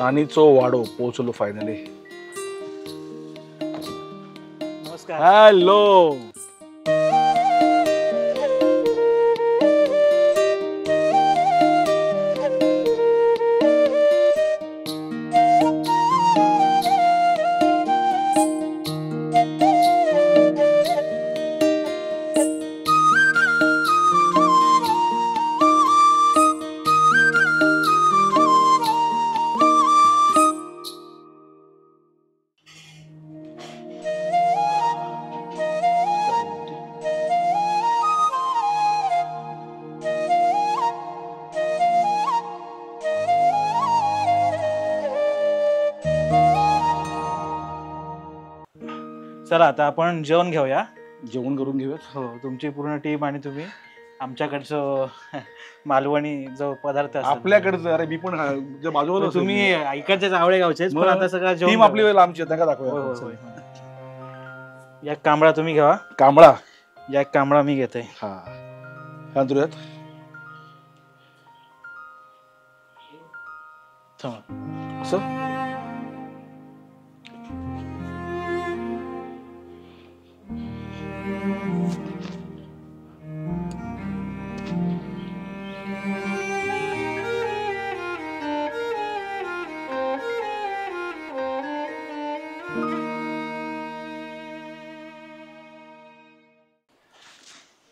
नानीचो वाडो पोहोचलो फायनली. नमस्कार. हॅलो. चला आता आपण जेवण घेऊया. जेवण करून घेऊयात. हो, तुमची पूर्ण टीम आणि तुम्ही आमच्याकडचं मालवणी जो पदार्थ असतो आपल्याकडचं. अरे मी पण बाजूला तुम्ही इकडच्याच आवळे गावचेच, पण आता सगळं जेवण टीम आपली लांबची आहे, दाखवूया. या कांबळा तुम्ही घ्या. कांबळा. या कांबळा मी घेते. हा अंतरुयात असं.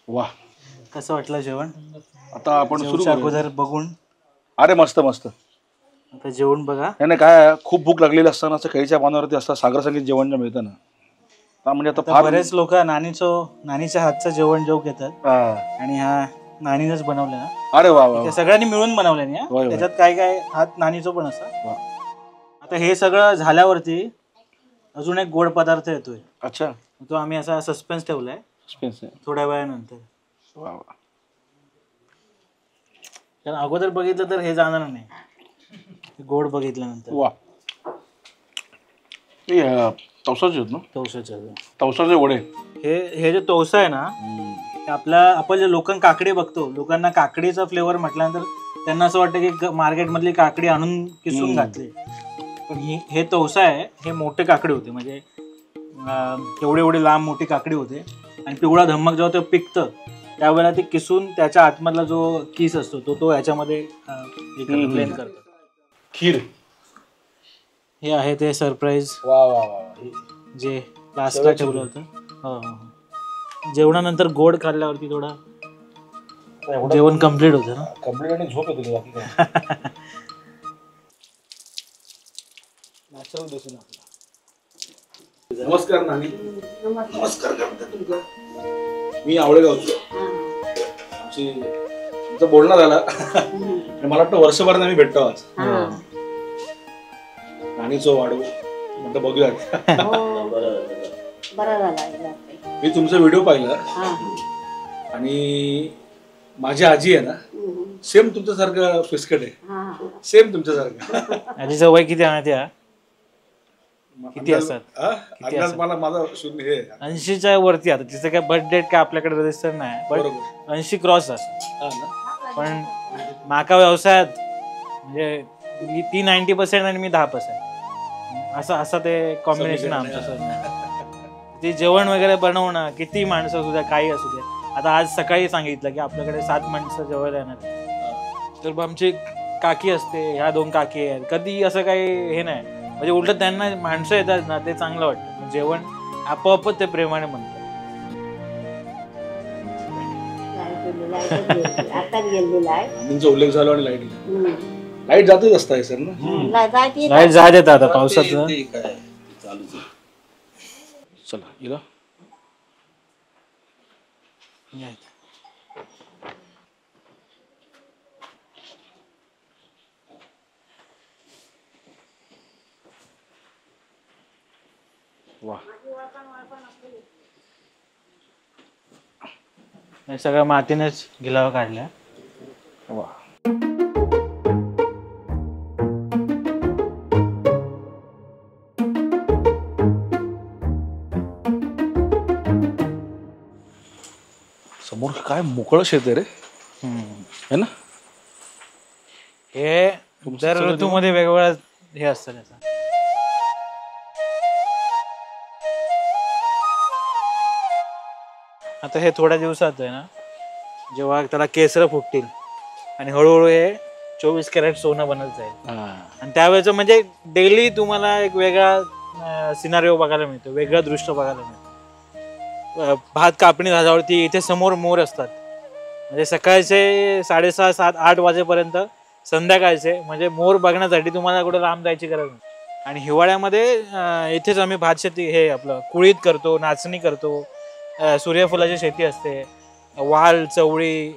वा, कसं वाटलं जेवण? आता आपण सुरू अगोदर बघून. अरे मस्त मस्त. आता जेवण बघा. नाही काय, खूप भूक लागलेली असताना असं कैच्या पानावरती असतात सागर संगीत जेवण मिळतं ना, म्हणजे आता फार बरेच लोक नानीच्या हातचं जेवण जेव घेतात आणि हा नानीनच बनवलं ना. अरे वा, सगळ्यांनी मिळून बनवलं ना. त्याच्यात काय काय हात नानीचं पण असं. आता हे सगळं झाल्यावरती अजून एक गोड पदार्थ येतोय. अच्छा. तो आम्ही असा सस्पेन्स ठेवलाय थोड्या वेळानंतर. कारण अगोदर बघितलं तर हे जाणार नाही, गोड बघितल्यानंतर. वा, तवसाचे आहेत ना. तवसाचे वडे. हे जे तवसा आहे ना, आपण जे लोकं काकडी बघतो, लोकांना काकडीचा फ्लेवर म्हटल्यानंतर त्यांना असं वाटतं की मार्केटमधली काकडी आणून किसून घातली. पण हे तवसा आहे. हे मोठे काकडी होते, म्हणजे एवढे लांब मोठी काकडी होते आणि पिवळा धम्मक जेव्हा ते पिकतं त्यावेळेला ते किसून त्याच्या आतमधला जो किस असतो तो याच्यामध्ये ब्लेंड करतात. खीर. हे आहे ते सरप्राईज. वा वा वा. जे लास्टला ठेवलं होतं. हो, जेवणानंतर गोड खाल्ल्यावरती थोडा जेवण कम्प्लीट होतं ना. कम्प्लीट आणि झोप येते बाकी काय. नमस्कार नानी. नमस्कार तुमचा. मी आवळेगावचो. तुमचं बोलणं झालं मला वाटतं वर्षभर आम्ही भेटतो आज. नानीचो वाडू म्हटलं बघूयात. मी तुमचा व्हिडिओ पाहिला आणि माझी आजी आहे ना, सेम तुमच्यासारखं फिसकट आहे. सेम तुमच्यासारखं. आजीचं वय किती आहे? किती असतात? मला माझा 80च्या वरती. आता तिचं काय बर्थ डेट काय आपल्याकडे रजिस्टर नाही, पण 80 क्रॉस असतात. पण माका व्यवसायात म्हणजे ती 90% आणि मी 10%. असं ते कॉम्बिनेशन आमचं सर. ते जेवण वगैरे बनवणं, किती माणसं असू द्या, काही असू द्या. आता आज सकाळी सांगितलं की आपल्याकडे 7 माणसं जेवायला येणार. तर आमची काकी असते, ह्या 2 काकी आहेत. कधी असं काही हे नाही, म्हणजे उलट त्यांना माणसं येतात ना, ते चांगलं वाटतं. जेवण आपोआपच ते प्रेमाने म्हणतात. उल्लेख झाला आणि लाईट जातच असताय सर ना. लाईट जात येत आता पावसाचं. चला इला वा. सगळं मातीनेच गिलावा काढल्या. वा. समोर काय मोकळं शेत आहे रे. है ना. हे दर ऋतूमध्ये वेगवेगळ्या हे असतं त्याचं. आता हे थोड्या दिवसात आहे ना, जेव्हा त्याला केसर फुटतील आणि हळूहळू हे 24 कॅरेट सोनं बनत जाईल. आणि त्यावेळेचं म्हणजे डेली तुम्हाला एक वेगळा सिनारिओ बघायला मिळतो, वेगळं दृश्य बघायला मिळतं. भात कापणी झाल्यावरती इथे समोर मोर असतात, म्हणजे सकाळचे 6:30, 7, 8 वाजेपर्यंत संध्याकाळचे म्हणजे मोर बघण्यासाठी तुम्हाला कुठे लांब जायची गरज नाही. आणि हिवाळ्यामध्ये इथेच आम्ही भात शेती हे आपलं कुळीत करतो, नाचणी करतो, सूर्यफुलाची शेती असते, वाल, चवळी,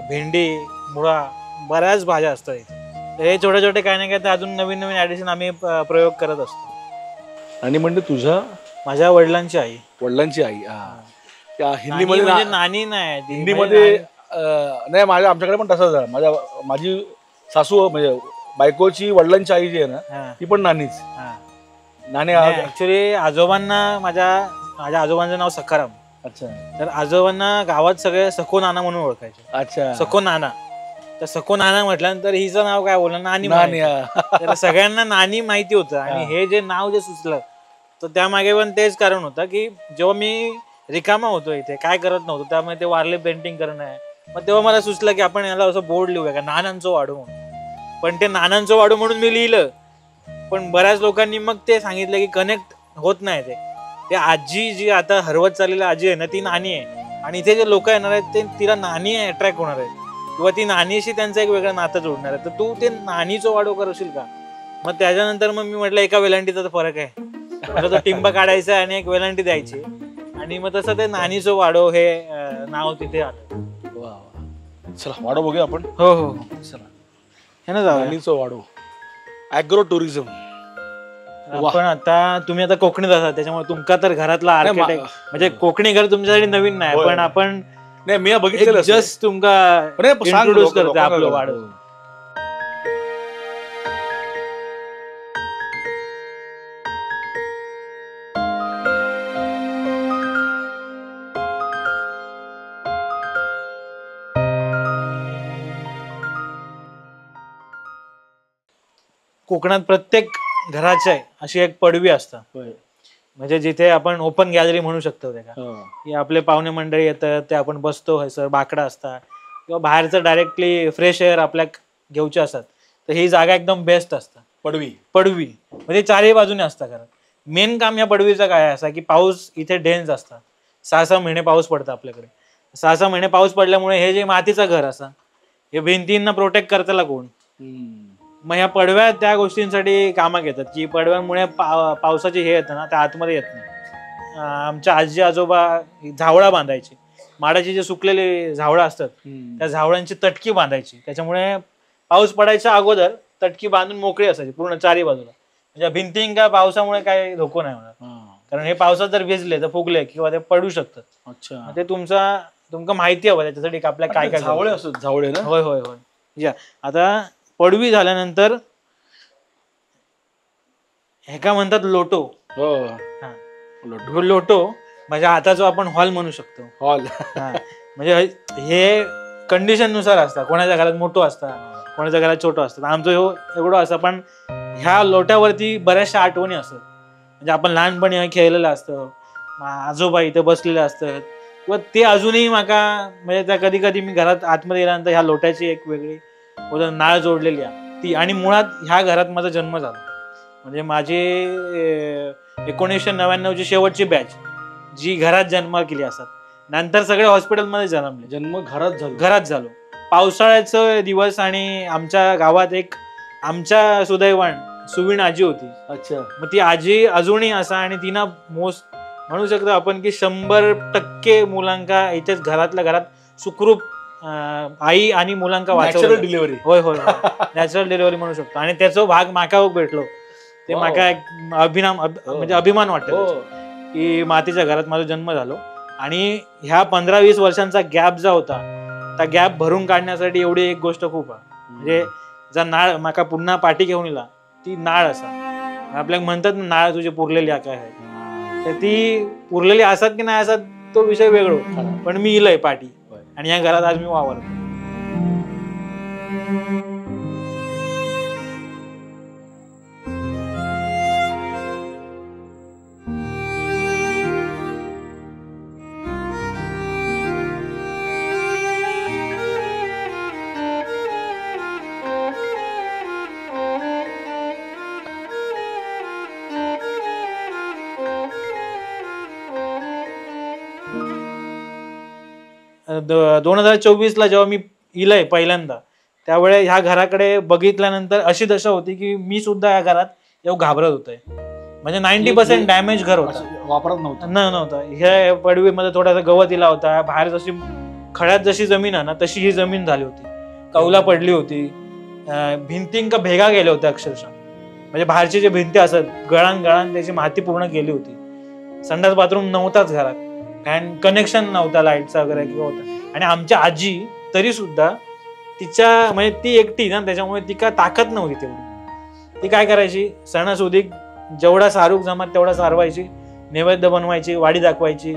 भेंडी, मुळा, बऱ्याच भाज्या असतात इथे. हे छोटे छोटे काही ना काही अजून नवीन नवीन ऍडिशन आम्ही प्रयोग करत असतो. आणि म्हणजे तुझ्या माझ्या वडिलांची आई. वडिलांची आई. त्या हिंदीमध्ये म्हणजे नानी नाही, हिंदीमध्ये नाही, आमच्याकडे पण तसंच आहे. माझी सासू म्हणजे बायकोची वडिलांची आई जी आहे ना, ती पण नानीच. नानी ऍक्च्युली आजोबांना माझ्या आजोबांचं नाव सखाराम. अच्छा. तर आजोबांना गावात सगळे सखो नाना म्हणून ओळखायचे. अच्छा. सखो नाना. तर सखो नाना म्हटल्यानंतर हिचं नाव काय बोललं, नानी. तर सगळ्यांना नानी माहिती होतं. आणि हे जे नाव जे सुचलं तर त्यामागे पण तेच कारण होतं की जेव्हा मी रिकामा होतो इथे, काय करत नव्हतो, त्यामुळे ते वारले पेंटिंग करणं आहे. मग तेव्हा मला सुचलं की आपण याला असं बोर्ड लिहूया का, नानांचं वाडू म्हणून. पण ते नानांचं वाडू म्हणून मी लिहिलं, पण बऱ्याच लोकांनी मग ते सांगितलं की कनेक्ट होत नाही. ते आजी जी आता हरवत चाललेली आजी आहे ना, ती नानी आहे. आणि इथे जे लोक येणार आहेत ते तिला नानी अट्रॅक्ट होणार आहेत, किंवा ती नानीशी त्यांचं एक वेगळं नातं जोडणार आहे. तर तू ते नानीचं वाडो करशील का? मग त्याच्यानंतर मग मी म्हटलं एका वेलांटीचा तर फरक आहे, तो टिंब काढायचा आणि एक वेलांटी द्यायची. आणि मग तसं ते नानीचं वाडो हे नाव तिथे आलं. चला वाडो बघूया आपण. हो हो चला. हे ना जाऊ. नानीचं वाडो, ॲग्रो टुरिझम. पण आता तुम्ही आता कोकणीत असाल, त्याच्यामुळे तुमका तर घरातला आर्किटेक्ट म्हणजे कोकणी घर तुमच्यासाठी नवीन नाही. पण आपण नाही, मी बघितलेलं जस्ट तुमका इंट्रोड्यूस करतो आपलं वाडो. कोकणात प्रत्येक घराच्या अशी एक पडवी असतं, म्हणजे जिथे आपण ओपन गॅलरी म्हणू शकतो. की आपले पाहुणे मंडळी येतात, ते आपण बसतो, सर बाकडा असतात, किंवा बाहेरचं डायरेक्टली फ्रेश एअर आपल्या घेऊचे असतात. तर ही जागा एकदम बेस्ट असतं. पडवी म्हणजे चारही बाजूने असतं. कारण मेन काम या पडवीचं काय असं की पाऊस इथे डेन्स असतात, 6-6 महिने पाऊस पडतं आपल्याकडे. 6-6 महिने पाऊस पडल्यामुळे हे जे मातीचं घर असं, हे भिंतींना प्रोटेक्ट करताना कोण, मग ह्या पडव्या त्या गोष्टींसाठी कामात घेतात की पडव्यांमुळे पावसाची हे येतं ना, त्या आतमध्ये येत नाही. आमच्या आजी आजोबा झावळा बांधायची, माडाची जे सुकलेले झावळं असतात त्या झावळांची तटकी बांधायची. त्याच्यामुळे पाऊस पडायच्या अगोदर तटकी बांधून मोकळी असायची पूर्ण चारी बाजूला. म्हणजे भिंतींका पावसामुळे काही धोको नाही होणार, कारण हे पावसात जर भिजले तर फुगले किंवा ते पडू शकतात. अच्छा. ते तुमका माहिती हवं त्याच्यासाठी आपल्या काय काय झावळे असतात. झावळे ना? होय होय होय. या आता पडवी झाल्यानंतर हे का म्हणतात लोटो. लोटो म्हणजे आता जो आपण हॉल म्हणू शकतो. हॉल म्हणजे हे कंडिशन नुसार असतात, कोणाच्या घरात मोठं असतात, कोणाच्या घरात छोटं असतात. आमचं एवढं असं, पण ह्या लोट्यावरती बऱ्याचशा आठवणी असतात. म्हणजे आपण लहानपणी खेळलेलं असतं, आजोबा इथे बसलेले असतात, किंवा ते अजूनही माका म्हणजे त्या कधी कधी मी घरात आतमध्ये गेल्यानंतर ह्या लोट्याची एक वेगळी नाळ जोडलेली आहे ती. आणि मुळात ह्या घरात माझा जन्म झाला. म्हणजे माझी 1999ची शेवटची बॅच जी घरात जन्म केली असतात, नंतर सगळे हॉस्पिटलमध्ये जन्मले. जन्म घरात झालो. पावसाळ्याचं दिवस आणि आमच्या गावात एक आमच्या सुदैवान सुवीण आजी होती. अच्छा. मग ती आजी अजूनही असा, आणि तिनं मोस्ट म्हणू शकतो आपण की 100% मुलांका इथेच घरातल्या घरात सुखरूप आई आणि मुलांका वाचवलं. डिलिव्हरी. होय होय, नॅचरल डिलिव्हरी म्हणू शकतो. आणि त्याचा भाग माका भेटलो, ते माका एक म्हणजे अभिमान वाटतो की मातीच्या घरात माझा जन्म झालो. आणि ह्या 15-20 वर्षांचा गॅप जो होता, त्या गॅप भरून काढण्यासाठी एवढी एक गोष्ट खूप आहे. म्हणजे जर नाळ माका पुन्हा पाठी घेऊन येला, ती नाळ असा आपल्याला म्हणतात ना, नाळ तुझी पुरलेली काय आहे, तर ती पुरलेली असतात की नाही असतात तो विषय वेगळो, पण मी इलय पाठी आणि या घरात आज मी वावरतो. 2024ला जेव्हा मी इलय पहिल्यांदा, त्यावेळे ह्या घराकडे बघितल्यानंतर अशी दशा होती की मी सुद्धा या घरात येऊ घाबरत होतोय. म्हणजे 90% डॅमेज घर होतं, वापरत नव्हतं. ह्या पडवीमध्ये थोडासा गवत इला होता, बाहेर जशी खड्यात जशी जमीन आहे ना तशी ही जमीन झाली होती, कौला पडली होती, भिंतींका भेगा गेल्या होत्या अक्षरशः. म्हणजे बाहेरचे जे भिंती असत गळान त्याची माती पूर्ण गेली होती. संडास बाथरूम नव्हताच घरात, फॅन कनेक्शन नव्हता लाईटचा वगैरे किंवा होता. आणि आमच्या आजी तरी सुद्धा तिच्या म्हणजे ती एकटी ना, त्याच्यामुळे ती काय ताकद नव्हती तेवढी. ती काय करायची, सणासुदीक जेवढा सारूक जमात तेवढा सारवायची, नैवेद्य बनवायची, वाडी दाखवायची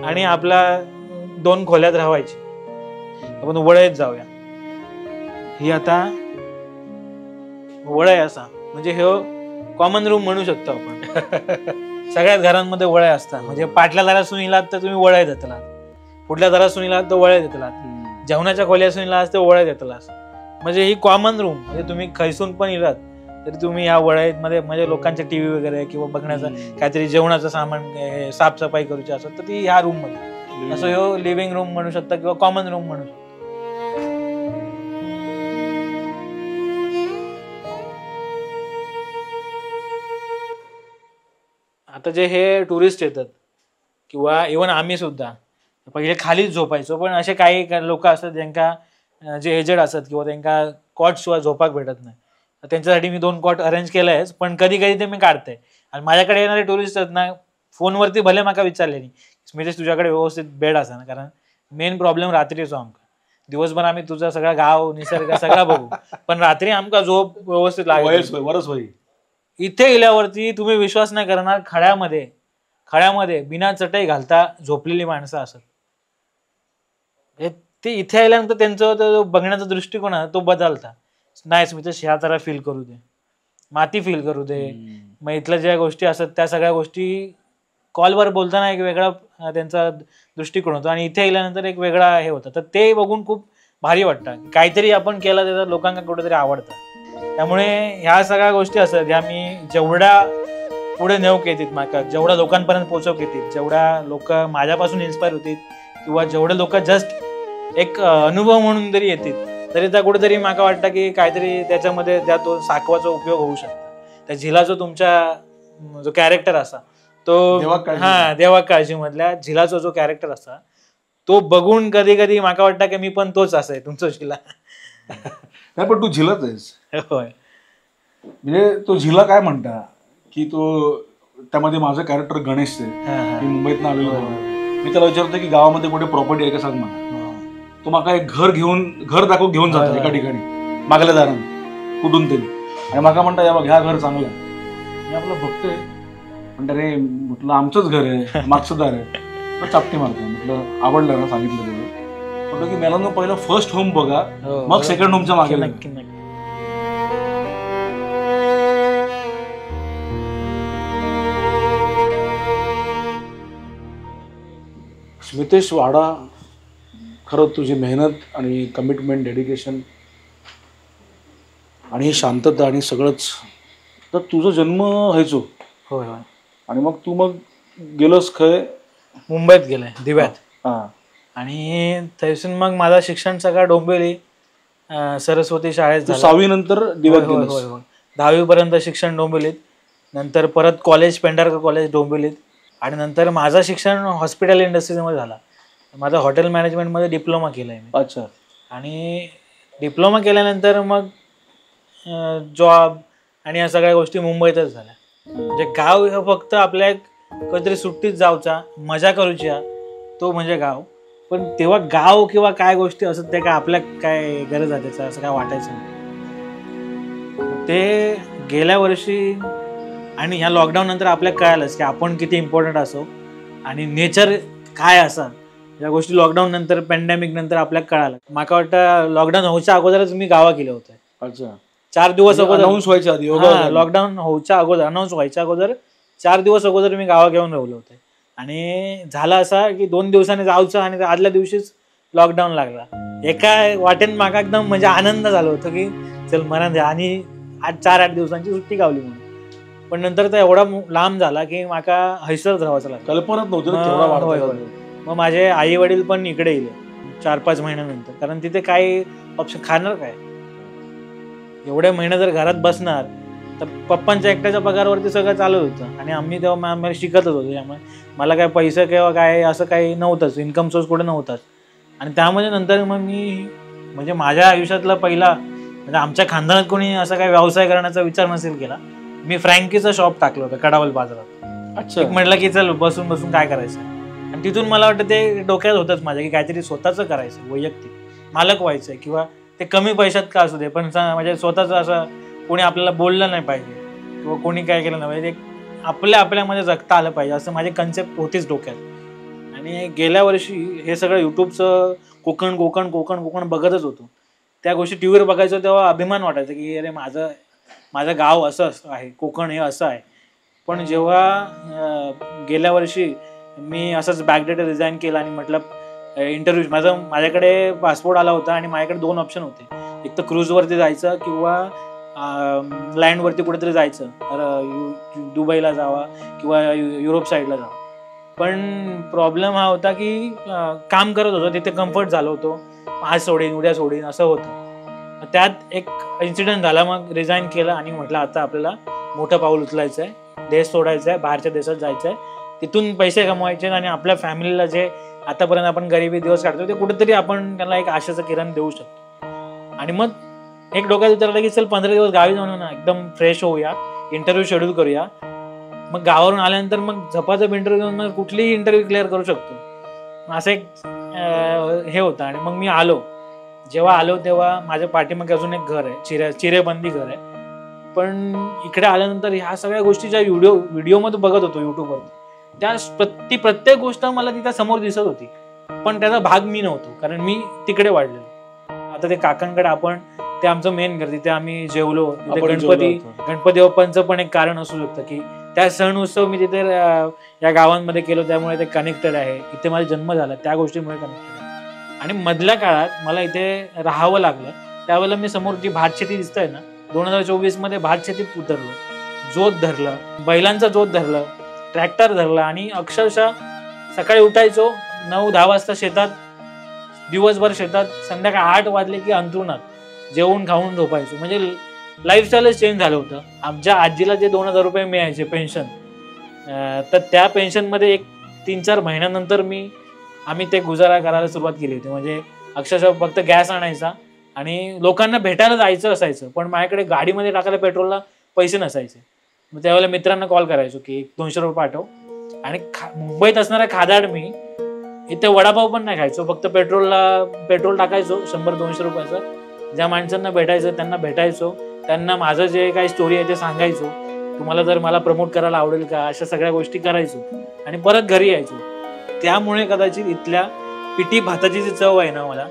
आणि आपला 2 खोल्यात राहायची. आपण वळयत जाऊया. ही आता वळय असा, म्हणजे हे कॉमन रूम म्हणू शकतो आपण. सगळ्याच घरांमध्ये वळय असतात. म्हणजे पाटल्या दारासून इलात तर तुम्ही वळय देतला, पुढल्या दारासून इलात तर वळय देतला, जेवणाच्या खोल्यासून इलात तर वळय देतला. म्हणजे ही कॉमन रूम, म्हणजे तुम्ही खैसून पण इलात तरी तुम्ही या वळयमध्ये म्हणजे लोकांच्या टीव्ही वगैरे किंवा बघण्याचं काहीतरी जेवणाचं सामान साफसफाई करूची असत तर ती ह्या रूम मध्ये, असं ह्यो लिव्हिंग रूम म्हणू शकता किंवा कॉमन रूम म्हणू शकता. आता जे हे टुरिस्ट येतात किंवा इव्हन आम्ही सुद्धा पहिले खालीच झोपायचो, पण असे काही लोक असतात ज्यांका जे एजेड असतात किंवा त्यांना कॉट शिवाय झोपाक भेटत नाही, त्यांच्यासाठी मी 2 कॉट अरेंज केलंय. पण कधी कधी ते मी काढते. आणि माझ्याकडे येणारे टुरिस्ट आहेत ना, फोनवरती भले माका विचारले नाही स्मितेश तुझ्याकडे व्यवस्थित बेड असा ना, कारण मेन प्रॉब्लेम रात्रीचो आमका. दिवसभर आम्ही तुझा सगळा गाव निसर्ग सगळा बघू, पण रात्री आमका झोप व्यवस्थित लागेल. इथे गेल्यावरती तुम्ही विश्वास नाही करणार, खड्यामध्ये बिना चटई घालता झोपलेली माणसं असत. ते इथे आल्यानंतर त्यांचा बघण्याचा दृष्टिकोन आहे तो बदलता. नाही स्मितेश ह्या जरा फील करू दे, माती फील करू दे. मग इथल्या ज्या गोष्टी असतात त्या सगळ्या गोष्टी कॉलवर बोलताना एक वेगळा त्यांचा दृष्टिकोन होतो आणि इथे गेल्यानंतर एक वेगळा हे होतं. तर ते बघून खूप भारी वाटतं, काहीतरी आपण केलं त्याचा लोकांना कुठेतरी आवडतं. त्यामुळे ह्या सगळ्या गोष्टी असतात ज्या मी जेवढ्या पुढे नेऊक येतील माका, जेवढ्या लोकांपर्यंत पोहोचवक येतील, जेवढ्या लोक माझ्यापासून इन्स्पायर होतील किंवा जेवढे लोक जस्ट एक अनुभव म्हणून जरी येतील तरी त्या कुठेतरी माका वाटतं की काहीतरी त्याच्यामध्ये त्या तो साखवाचा उपयोग होऊ शकतो. त्या झिला जो तुमच्या जो कॅरेक्टर असा तो देवा काळजी मधल्या झिलाचा जो कॅरेक्टर असा तो बघून कधी कधी माका वाटतं की मी पण तोच असाय तुमचा झिला. नाही पण तू झिलच आहेस. होय, म्हणजे तो झिला काय म्हणता की तो त्यामध्ये माझं कॅरेक्टर गणेश आहे. मी मुंबईतनं आलेलो होतो. मी त्याला विचारतो की गावामध्ये कुठे प्रॉपर्टी आहे का सांग मला. तो माका एक घर दाखवून घेऊन जातो एका ठिकाणी मागल्या दारानं कुठून तरी, आणि माका म्हणता या बघ ह्या घर चांगलं आहे. मी आपलं बघतोय म्हणता रे म्हटलं आमचंच घर आहे, मागचं दार आहे. चापटी मारतो. म्हटलं आवडलं ना, सांगितलं तुला. म्हटलं की मला पहिलं फर्स्ट होम बघा, मग सेकंड होमच्या मागे. नक्की नक्की. स्मितेश वाडा, खरं तुझी मेहनत आणि कमिटमेंट, डेडिकेशन आणि शांतता आणि सगळंच, तर तुझा जन्म व्हायचो. होय. आणि मग तू गेलोस खय मुंबईत गेलाय दिव्यात. आणि थैसून मग माझं शिक्षण सगळं डोंबिवली सरस्वती शाळेत झालं. 6वी नंतर दिव्यात गेलोस. होय. 10वी पर्यंत शिक्षण डोंबिवलीत, नंतर परत कॉलेज पेंढारकर कॉलेज डोंबिवलीत, आणि नंतर माझं शिक्षण हॉस्पिटल इंडस्ट्रीमध्ये झाला. माझा हॉटेल मॅनेजमेंटमध्ये डिप्लोमा केलाय मी. अच्छा. आणि डिप्लोमा केल्यानंतर मग जॉब आणि या सगळ्या गोष्टी मुंबईतच झाल्या. म्हणजे गाव हे फक्त आपल्या कधीतरी सुट्टीत जाऊचा मजा करूच्या तो म्हणजे गाव. पण तेव्हा गाव किंवा काय गोष्टी असत त्या काय आपल्या काय गरज आहे त्याचं असं काय वाटायचं नाही. ते गेल्या वर्षी आणि ह्या लॉकडाऊन नंतर आपल्याला कळालंच की आपण किती इम्पॉर्टंट असो आणि नेचर काय असा, या गोष्टी लॉकडाऊन नंतर पॅन्डेमिक नंतर आपल्याला कळालं. माका वाटतं लॉकडाऊन होऊच्या अगोदरच मी गावा गेले होते. अच्छा. 4 दिवस अगोदर अनाऊन्स व्हायच्या आधी, लॉकडाऊन होऊच्या अगोदर, अनाऊन्स व्हायच्या अगोदर 4 दिवस अगोदर मी गावा घेऊन राहिलो होते. आणि झाला असा की 2 दिवसांनी जाऊचं आणि आदल्या दिवशीच लॉकडाऊन लागला. एका वाटेन माका एकदम म्हणजे आनंद झाला होता की चल मरण द्या, आणि 4-8 दिवसांची सुट्टी गावली म्हणून. पण नंतर तर एवढा लांब झाला की माका हैसरच राहायचं लागलं. कल्पनाच नव्हती. मग माझे आई वडील पण इकडे येईल, 4-5 महिन्यानंतर. कारण तिथे काय ऑप्शन, खाणार काय एवढ्या महिने जर घरात बसणार, तर पप्पांच्या एकट्याच्या पगारावरती सगळं चालू होतं आणि आम्ही तेव्हा शिकतच होतो. त्यामुळे मला काय पैसे किंवा काय असं काही नव्हतंच, इन्कम सोर्स कुठे नव्हताच. आणि त्यामध्ये नंतर मग मी म्हणजे माझ्या आयुष्यातला पहिला, म्हणजे आमच्या खानदानात कोणी असा काही व्यवसाय करण्याचा विचार नसेल केला, मी फ्रँकीचं शॉप टाकलं होतं कडावल बाजारात. अच्छा. म्हटलं की चल बसून बसून काय करायचं, आणि तिथून मला वाटतं ते डोक्यात होतंच माझ्या की काहीतरी स्वतःचं करायचं, वैयक्तिक मालक व्हायचंय, किंवा ते कमी पैशात का असू दे पण म्हणजे स्वतःचं असं कोणी आपल्याला बोललं नाही पाहिजे किंवा कोणी काय केलं नाही पाहिजे, आपल्यामध्ये जगता आलं पाहिजे, असं माझी कन्सेप्ट होतीच डोक्यात. आणि गेल्या वर्षी हे सगळं युट्यूबचं कोकण कोकण कोकण कोकण बघतच होतो. त्या गोष्टी टी व्हीवर बघायचो तेव्हा अभिमान वाटायचा की अरे माझं गाव असं आहे, कोकण हे असं आहे. पण जेव्हा गेल्या वर्षी मी असंच बॅकडेटा रिझाईन केला आणि म्हटलं इंटरव्ह्यू, माझ्याकडे पासपोर्ट आला होता आणि माझ्याकडे 2 ऑप्शन होते, एक तर क्रूजवरती जायचं किंवा लँडवरती कुठेतरी जायचं, दुबईला जावा किंवा युरोप साईडला जावं. पण प्रॉब्लेम हा होता की काम करत होतो तिथे, कम्फर्ट झालो होतो, आज सोडीन उद्या सोडीन असं होतं. त्यात एक इन्सिडेंट झाला, मग रिझाईन केलं आणि म्हटलं आता आपल्याला मोठं पाऊल उचलायचं आहे, देश सोडायचा आहे, बाहेरच्या देशात जायचं आहे, तिथून पैसे कमवायचे आणि आपल्या फॅमिलीला जे आतापर्यंत आपण गरिबी दिवस काढतो ते कुठेतरी आपण त्यांना एक आशेचं किरण देऊ शकतो. आणि मग एक डोक्यात विचारलं की चल 15 दिवस गावी जाऊन ना एकदम फ्रेश होऊया, इंटरव्ह्यू शेड्यूल करूया. मग गावावरून आल्यानंतर मग झपाझप इंटरव्ह्यू घेऊन मग कुठलीही इंटरव्ह्यू क्लिअर करू शकतो, असं एक हे होतं. आणि मग मी आलो, जेव्हा आलो तेव्हा माझ्या पाठीमागे अजून एक घर आहे, चिरेबंदी घर आहे. पण इकडे आल्यानंतर ह्या सगळ्या गोष्टी ज्या व्हिडिओमध्ये बघत होतो युट्यूबवर, त्या प्रत्येक गोष्ट मला तिथं समोर दिसत होती, पण त्याचा भाग मी नव्हतो, कारण मी तिकडे वाढलेलो. आता ते काकांकडे आपण, ते आमचं मेन घर, तिथे आम्ही जेवलो. गणपती बाप्पांचं पण एक कारण असू शकतं की त्या सण उत्सव मी तिथे या गावांमध्ये केलो, त्यामुळे ते कनेक्टेड आहे. इथे माझा जन्म झाला त्या गोष्टीमुळे कनेक्टेड आहे. आणि मधल्या काळात मला इथे राहावं लागलं, त्यावेळेला मी समोर जी भात शेती दिसतंय ना, 2024 मध्ये भात शेतीत उतरलो, जोत धरलं, बैलांचा जोत धरलं, ट्रॅक्टर धरला आणि अक्षरशः सकाळी उठायचो 9-10 वाजता शेतात, दिवसभर शेतात, संध्याकाळी 8 वाजले की अंथरुणात जेवून खाऊन झोपायचो. म्हणजे लाईफस्टाईलच चेंज झालं होतं. आमच्या आजीला जे 2000 रुपये मिळायचे पेन्शन, तर त्या पेन्शनमध्ये एक 3-4 महिन्यानंतर आम्ही ते गुजारा करायला सुरुवात केली होती. म्हणजे अक्षरशः फक्त गॅस आणायचा आणि लोकांना भेटायला जायचं असायचं, पण माझ्याकडे गाडीमध्ये टाकायला पेट्रोलला पैसे नसायचे. मग त्यावेळेला मित्रांना कॉल करायचो की 200 रुपये पाठव. आणि मुंबईत असणारा खादाड मी इथे वडापाव पण नाही खायचो, फक्त पेट्रोल टाकायचो 100-200 रुपयाचं. ज्या माणसांना भेटायचं त्यांना भेटायचो, त्यांना माझं जे काही स्टोरी आहे ते सांगायचो, तुम्हाला जर मला प्रमोट करायला आवडेल का, अशा सगळ्या गोष्टी करायचो आणि परत घरी यायचो. त्यामुळे कदाचित इथल्या पिठी भाताची जी चव आहे ना मला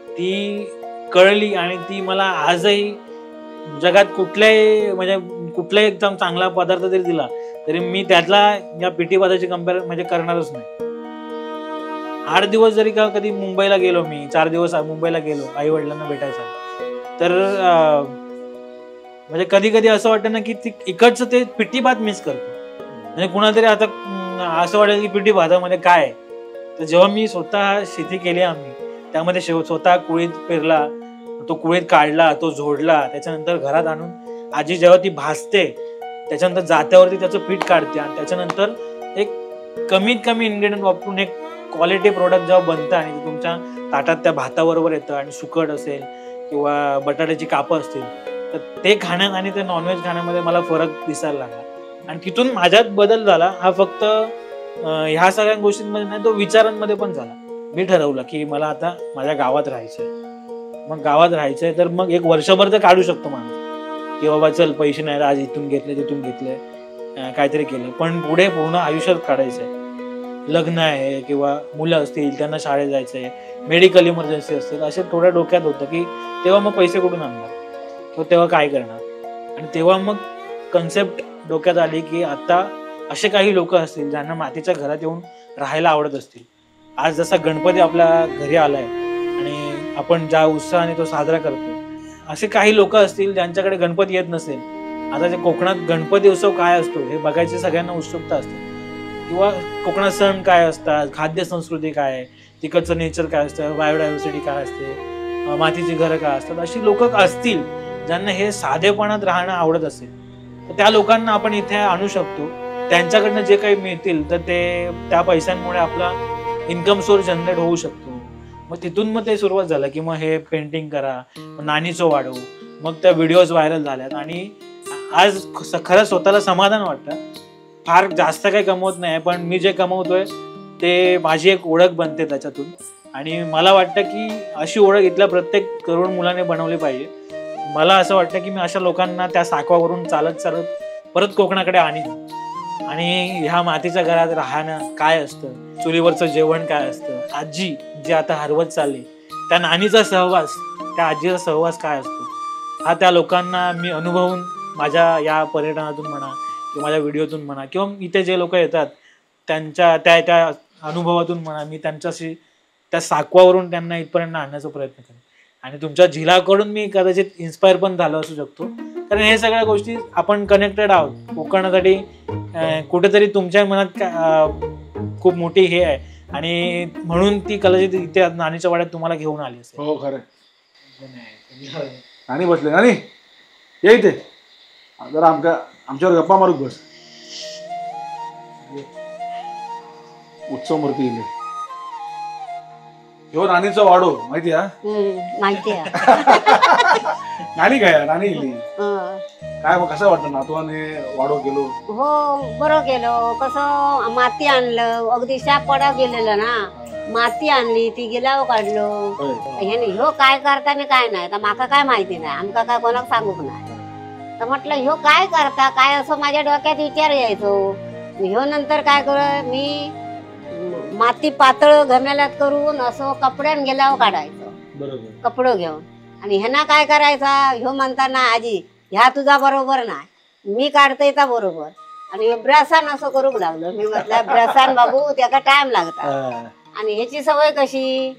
ती कळली, आणि ती मला आजही जगात कुठलाही एकदम चांगला पदार्थ जरी दिला तरी मी त्यातला या पिठी भाताची कंपेअर म्हणजे करणारच नाही. 8 दिवस जरी कधी मुंबईला गेलो, मी 4 दिवस मुंबईला गेलो आई वडिलांना भेटायचा, तर म्हणजे कधी कधी असं वाटतं ना की इकडचं ते पिठी भात मिस करतो. म्हणजे कुणातरी आता असं वाटेल की पिठी भातामध्ये काय आहे, तर जेव्हा मी स्वतः शेती केली आम्ही, त्यामध्ये स्वतः कुळीत पेरला, तो कुळीत काढला, तो झोडला, त्याच्यानंतर घरात आणून आजी जेव्हा ती भाजते, त्याच्यानंतर जात्यावरती त्याचं पीठ काढते आणि त्याच्यानंतर एक कमीत कमी इन्ग्रेडियंट वापरून एक क्वालिटी प्रोडक्ट जेव्हा बनतं आणि तुमच्या ताटात त्या भाताबरोबर येतं, आणि सुकट असेल किंवा बटाट्याची कापं असतील, तर ते खाण्यात आणि ते नॉनव्हेज खाण्यामध्ये मला फरक दिसायला लागला. आणि तिथून माझ्यात बदल झाला. हा फक्त ह्या सगळ्या गोष्टींमध्ये नाही, तो विचारांमध्ये पण झाला. मी ठरवलं की मला आता माझ्या गावात राहायचंय. मग गावात राहायचंय तर मग 1 वर्षभर तर काढू शकतो माणूस की बाबा चल पैसे नाही, आज इथून घेतले तिथून घेतले, काहीतरी केलं, पण पुढे पूर्ण आयुष्यात काढायचंय. लग्न आहे किंवा मुलं असतील त्यांना शाळेत जायचंय, मेडिकल इमर्जन्सी असतील, असे थोड्या डोक्यात होतं की तेव्हा मग पैसे कुठून आणणार किंवा तेव्हा काय करणार. आणि तेव्हा मग कन्सेप्ट डोक्यात आली की आता असे काही लोक असतील ज्यांना मातीच्या घरात येऊन राहायला आवडत असतील. आज जसा गणपती आपल्या घरी आलाय आणि आपण ज्या उत्साहाने तो साजरा करतो, असे काही लोक असतील ज्यांच्याकडे गणपती येत नसेल. आता जे कोकणात गणपती उत्सव काय असतो हे बघायची सगळ्यांना उत्सुकता असते. किंवा कोकणात सण काय असतात, खाद्य संस्कृती काय आहे, तिकडचं नेचर काय असतं, बायोडायव्हर्सिटी काय असते, मातीची घरं काय असतात, अशी लोक असतील ज्यांना हे साधेपणात राहणं आवडत असेल तर त्या लोकांना आपण इथे आणू शकतो. त्यांच्याकडनं जे काही मिळतील तर ते त्या पैशांमुळे आपला इन्कम सोर्स जनरेट होऊ शकतो. मग तिथून मग ते सुरुवात झालं की मग हे पेंटिंग करा, मग नानीचं वाढवू, मग त्या व्हिडिओज व्हायरल झाल्यात आणि आज खरं स्वतःला समाधान वाटतं. फार जास्त काही कमवत नाही पण मी जे कमवतोय ते माझी एक ओळख बनते त्याच्यातून आणि मला वाटतं की अशी ओळख इथल्या प्रत्येक तरुण मुलाने बनवली पाहिजे. मला असं वाटतं की मी अशा लोकांना त्या साकवावरून चालत चालत परत कोकणाकडे आणीन आणि ह्या मातीच्या घरात राहणं काय असतं, चुलीवरचं जेवण काय असतं, आजी जी आता हरवत चालली त्या नानीचा सहवास, त्या आजीचा सहवास काय असतो हा त्या लोकांना मी अनुभवून माझ्या या पर्यटनातून म्हणा किंवा माझ्या व्हिडिओतून म्हणा किंवा इथे जे लोक येतात त्यांच्या त्या अनुभवातून म्हणा मी त्यांच्याशी त्या साकवावरून त्यांना इथपर्यंत आणण्याचा प्रयत्न करेन. आणि तुमच्या झिलाकडून मी कदाचित इन्स्पायर पण झालो असू शकतो कारण हे सगळ्या गोष्टी आपण कनेक्टेड आहोत. कोकणासाठी कुठेतरी तुमच्या मनात खूप मोठी हे आहे आणि म्हणून ती कदाचित इथे नानीच्या वाड्यात तुम्हाला घेऊन आली असेल. हो खरं. नानी बसले, नानी ये इथे जरा आमच्यावर गप्पा मारूच बस. उत्सव मूर्ती इले ह्यो नानीचा वाडो माहिती माहिती आहे. नानी काय नानी इली काय मग कसं वाटतं नातवाने वाडो केलो? हो बरं केलं. कसं माती आणलं, अगदी शाप पडा गेलेलं ना, माती आणली ती गिलाव काढलो. हे नाही ह्यो काय करता नाही काय नाही तर माका काय माहिती नाही, आमका काय कोणाक सांगूक नाही. तर म्हटलं ह्यो काय करता काय असं माझ्या डोक्यात विचार यायचो. ह्यो नंतर काय कर मी माती पातळ घमेल्यात करून असं कपड्यान गेल्यावर काढायचं, कपडं घेऊन. आणि ह्यांना काय करायचा ह्यो म्हणताना आजी ह्या तुझा बरोबर नाही, मी काढतोय त्या बरोबर. आणि ब्रसान असं करूक लागलो. मी म्हटलं ब्रसान बाबू त्याला टाइम लागतात. आणि ह्याची सवय कशी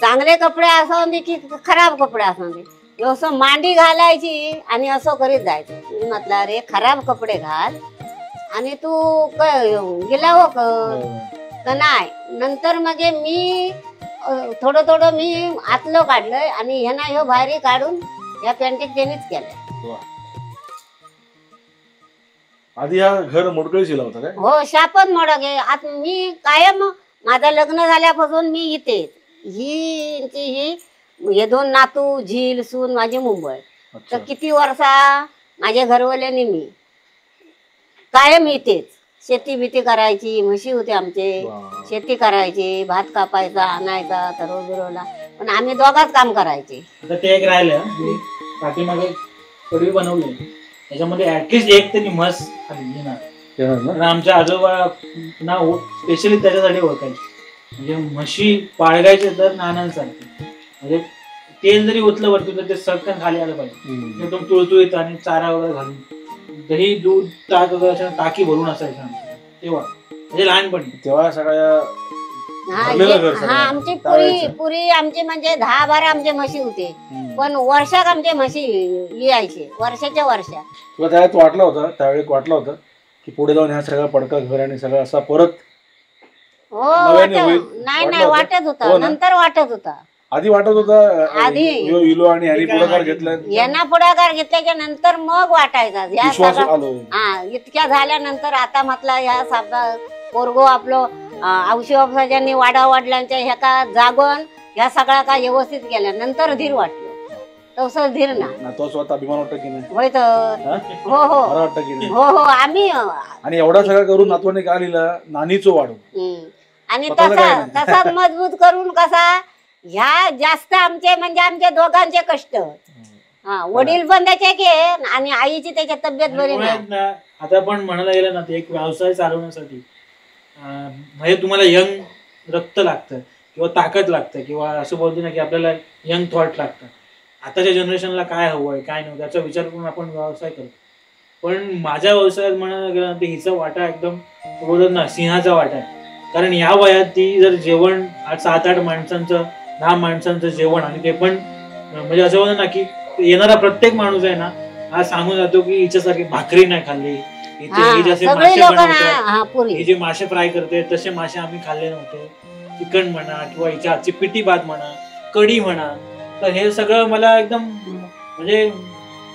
चांगले कपडे असो की खराब कपडे असो असं मांडी घालायची आणि असं करीत जायचं. मी म्हटलं अरे खराब कपडे घाल आणि तू गेला हो का नाही. नंतर मग मी थोडं थोडं मी आतलं काढलंय आणि ह्यांना ह्यो बाहेर काढून या पेंटिंग त्यांनीच केलंय. आधी हा घर मोडकळी शिला होता काय? हो शापच मोडक आहे. आता मी कायम माझं लग्न झाल्यापासून मी इथे ही हे दोन नातू झील सून माझी मुंबई. तर किती वर्षा माझ्या घरवाल्याने मी कायम इथेच शेती बिती करायची. म्हशी होते आमचे, शेती करायची, भात कापायचा आणायचा तरव बिरवला. पण आम्ही दोघाच काम करायचे. आता ते एक राहिलं पाठीमागे कडवी बनवली त्याच्यामध्ये ऍटलिस्ट एक तरी म्हस खाल्ली ना. आमच्या आजोबा ना स्पेशली त्याच्यासाठी ओळखायचे. म्हणजे म्हशी पाळगायचे तर नानांसारखे. म्हणजे तेल जरी ओतलं वरती तर ते सटकन खाली आलं पाहिजे. एकदम तुळतुळीत आणि चारा वगैरे घालून दही दूध ताक वगैरे टाकी भरून असायचं आमचं तेव्हा. म्हणजे लहानपणी तेव्हा सगळ्या आमची पुरी आमची म्हणजे 10-12 आमचे म्हशी होते. पण वर्षात आमचे म्हशी यायचे वर्षाच्या वर्षात. तुला त्यावेळेस वाटलं होतं वाटलं होतं की पुढे जाऊन ह्या सगळं पडका घर आणि सगळं असा परत? हो नाही वाटत होता. नंतर वाटत होता. आधी वाटत होता आधी इलो आणि ह्यानी पुढाकार घेतला. यांना पुढाकार घेतल्याच्या नंतर मग वाटायचा या सगळं इतक्या झाल्यानंतर आता म्हटलं या साबदा पोरगो आपलं औषध औषधांनी वाडा वडिलांच्या ह्या का जागून ह्या सगळा का व्यवस्थित केल्या नंतर धीर वाटलं. तसं धीर ना तो स्वतः अभिमान वाटत की नाही? होय तर हो हो वाटतं की नाही? हो हो आम्ही आणि एवढा सगळं करून नातवाने का लिहिला नानीचो वाढू. आणि तसाच मजबूत करून कसा ह्या जास्त आमचे म्हणजे आमच्या दोघांचे कष्ट. वडील पण त्याचे की आणि आईची त्याच्या तब्येत बरी नाही. आता पण म्हणायला गेलं ना ते एक व्यवसाय चालवण्यासाठी म्हणजे तुम्हाला यंग रक्त लागतं किंवा ताकद लागतं किंवा असं बोलतो ना की आपल्याला यंग थॉट लागतं. आताच्या जनरेशनला काय हवंय काय नाही त्याचा विचार करून आपण व्यवसाय करतो. पण माझ्या व्यवसायात म्हणायला गेलं तर हिचा वाटा एकदम बोलत ना सिंहाचा वाटा आहे. कारण या वयात ती जर जेवण 7-8 माणसांचं 10 माणसांचं जेवण आणि ते पण म्हणजे असं होतं ना की येणारा प्रत्येक माणूस आहे ना हा सांगून जातो की हिच्यासारखी भाकरी नाही खाल्ली, हे जसे सगळे मासे लोक बनवतात, हा पुरी हे जे मासे फ्राय करते तसे मासे आम्ही खाल्ले नव्हते. चिकन म्हणा किंवा हिच्या हातची पिठी भात म्हणा, कढी म्हणा, तर हे सगळं मला एकदम म्हणजे